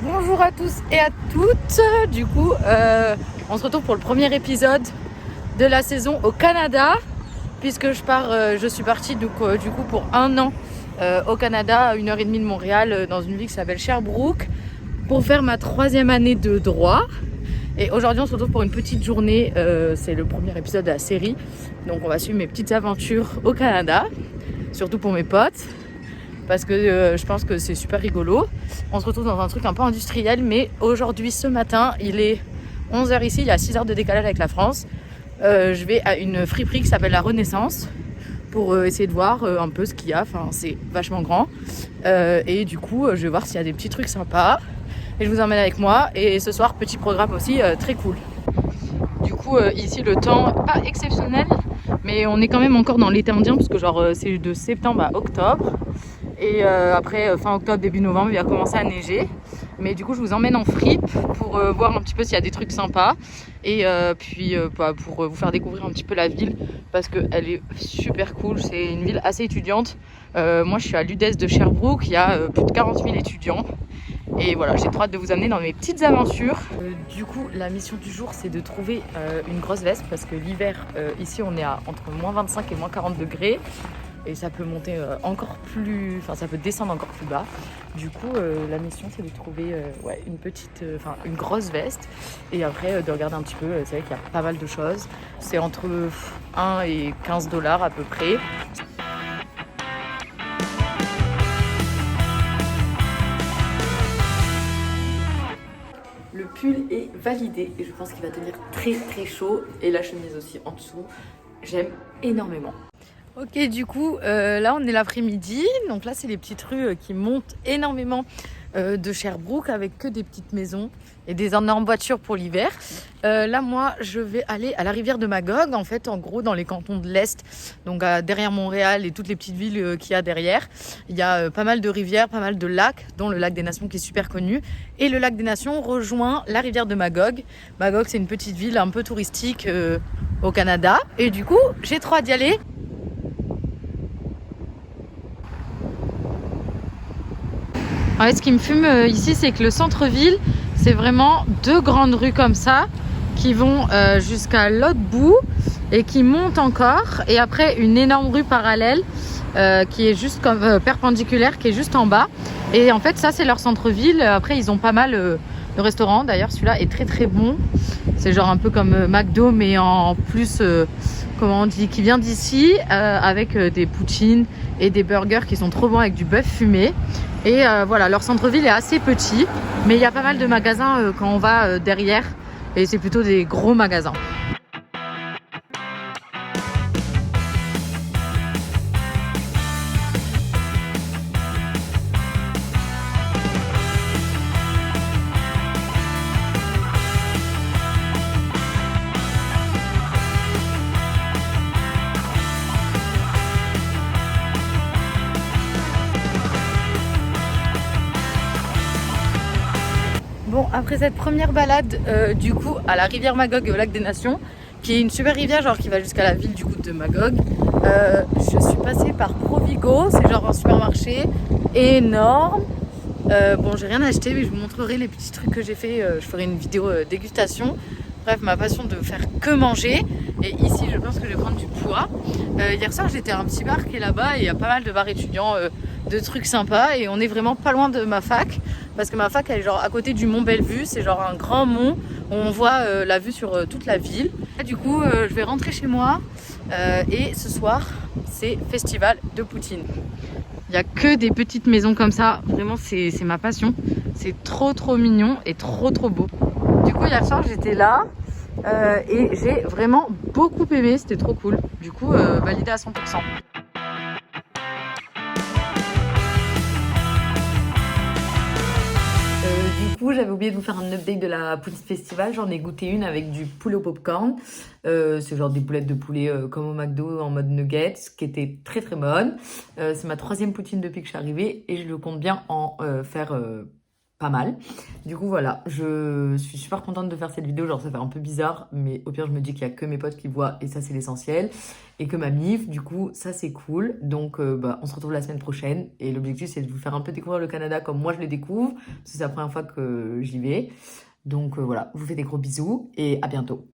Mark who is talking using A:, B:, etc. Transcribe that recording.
A: Bonjour à tous et à toutes. Du coup, on se retrouve pour le premier épisode de la saison au Canada, puisque je suis partie du coup pour un an au Canada, à 1h30 de Montréal, dans une ville qui s'appelle Sherbrooke, pour faire ma 3e année de droit. Et aujourd'hui, on se retrouve pour une petite journée. C'est le premier épisode de la série, donc on va suivre mes petites aventures au Canada, surtout pour mes potes. Parce que je pense que c'est super rigolo. On se retrouve dans un truc un peu industriel, mais aujourd'hui, ce matin, il est 11h ici, il y a 6 heures de décalage avec la France. Je vais à une friperie qui s'appelle La Renaissance pour essayer de voir un peu ce qu'il y a. Enfin, c'est vachement grand. Et du coup, je vais voir s'il y a des petits trucs sympas. Et je vous emmène avec moi. Et ce soir, petit programme aussi très cool. Du coup, ici, le temps, pas exceptionnel, mais on est quand même encore dans l'été indien, parce que c'est de septembre à octobre. Et après, fin octobre, début novembre, il va commencer à neiger. Mais du coup, je vous emmène en fripe pour voir un petit peu s'il y a des trucs sympas. Et puis, pour vous faire découvrir un petit peu la ville, parce qu'elle est super cool. C'est une ville assez étudiante. Moi, je suis à l'UDES de Sherbrooke. Il y a plus de 40 000 étudiants. Et voilà, j'ai trop hâte de vous amener dans mes petites aventures. Du coup, la mission du jour, c'est de trouver une grosse veste, parce que l'hiver, ici, on est à entre moins 25 et moins 40 degrés. Et ça peut monter encore plus... Enfin, ça peut descendre encore plus bas. Du coup, la mission, c'est de trouver une grosse veste. Et après, de regarder un petit peu. C'est vrai qu'il y a pas mal de choses. C'est entre 1 et 15 dollars à peu près. Le pull est validé et je pense qu'il va tenir très très chaud. Et la chemise aussi en dessous. J'aime énormément. Ok, du coup, là on est l'après-midi, donc là c'est les petites rues qui montent énormément de Sherbrooke, avec que des petites maisons et des énormes voitures pour l'hiver. Là moi je vais aller à la rivière de Magog, en fait en gros dans les cantons de l'Est, donc derrière Montréal et toutes les petites villes qu'il y a derrière. Il y a pas mal de rivières, pas mal de lacs, dont le lac des Nations qui est super connu. Et le lac des Nations rejoint la rivière de Magog. Magog, c'est une petite ville un peu touristique au Canada, et du coup j'ai trop hâte d'y aller. Ouais, ce qui me fume ici, c'est que le centre-ville, c'est vraiment 2 grandes rues comme ça qui vont jusqu'à l'autre bout et qui montent encore. Et après, une énorme rue parallèle qui est juste comme perpendiculaire, qui est juste en bas. Et en fait, ça, c'est leur centre-ville. Après, ils ont pas mal de restaurants. D'ailleurs, celui-là est très très bon. C'est genre un peu comme McDo, mais en plus, comment on dit, qui vient d'ici, avec des poutines et des burgers qui sont trop bons avec du bœuf fumé. Et voilà, leur centre-ville est assez petit, mais il y a pas mal de magasins quand on va derrière, et c'est plutôt des gros magasins. Bon, après cette première balade du coup à la rivière Magog et au lac des Nations, qui est une super rivière genre qui va jusqu'à la ville du coup de Magog, je suis passée par Provigo, c'est genre un supermarché énorme. Bon, j'ai rien acheté, mais je vous montrerai les petits trucs que j'ai fait. Je ferai une vidéo dégustation. Bref, ma passion de faire que manger. Et ici, je pense que je vais prendre du poids. Hier soir, j'étais à un petit bar qui est là-bas et il y a pas mal de bars étudiants, de trucs sympas. Et on est vraiment pas loin de ma fac. Parce que ma fac, elle est genre à côté du mont Bellevue. C'est genre un grand mont où on voit la vue sur toute la ville. Et du coup, je vais rentrer chez moi. Et ce soir, c'est festival de poutine. Il n'y a que des petites maisons comme ça. Vraiment, c'est ma passion. C'est trop trop mignon et trop trop beau. Du coup, hier soir, j'étais là et j'ai vraiment beaucoup aimé. C'était trop cool. Du coup, validé à 100%. Du coup, j'avais oublié de vous faire un update de la Poutine Festival. J'en ai goûté une avec du poulet au popcorn. C'est genre des boulettes de poulet comme au McDo en mode nuggets, qui était très très bonne. C'est ma 3e poutine depuis que je suis arrivée et je le compte bien en faire
B: pas mal. Du coup, voilà, je suis super contente de faire cette vidéo. Genre, ça fait un peu bizarre, mais au pire, je me dis qu'il y a que mes potes qui voient et ça, c'est l'essentiel. Et que ma mif, du coup, ça, c'est cool. Donc, bah, on se retrouve la semaine prochaine. Et l'objectif, c'est de vous faire un peu découvrir le Canada comme moi, je le découvre. Parce que c'est la première fois que j'y vais. Donc, voilà, je vous fais des gros bisous et à bientôt.